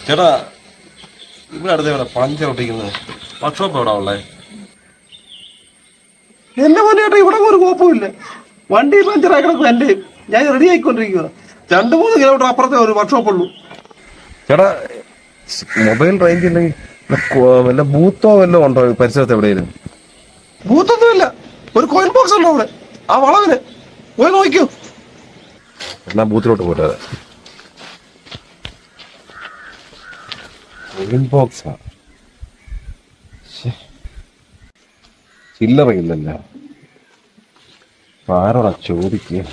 ചേട്ടാ, ഇവിടെ അടുത്ത് ഇവിടെ പഞ്ചർ ഒട്ടിക്കുന്നത് വർക്ക്ഷോപ്പ് എവിടെ ഉള്ളേ? എന്റെ പോലെ ചേട്ടാ ഇവിടെ ഒരു കുഴപ്പമില്ല. വണ്ടി പഞ്ചറായി കിടക്കും. എന്റെ ഞാൻ റെഡി ആയിക്കൊണ്ടിരിക്കുക. 2-3 കിലോമീറ്റർ അപ്പുറത്തെ ഒരു വർക്ക്ഷോപ്പ് ഉള്ളൂ. ചേട്ടാ, മൊബൈൽ റേഞ്ച് ഇല്ലെങ്കിൽ വല്ല ബൂത്തോ വല്ലതും ഉണ്ടോ പരിസരത്ത് എവിടെയും? ബൂത്തൊന്നുമില്ല. ഒരു കോയിൻ ബോക്സ് ഉണ്ടോ അവിടെ, ആ വളവിന് പോയി നോക്കൂ. എന്നാ ബൂത്തിലോട്ട് പോരാ. കോയിൻ ബോക്സാ, ചില്ലറയില്ലല്ലോ. ആരോടാ ചോദിക്കുക?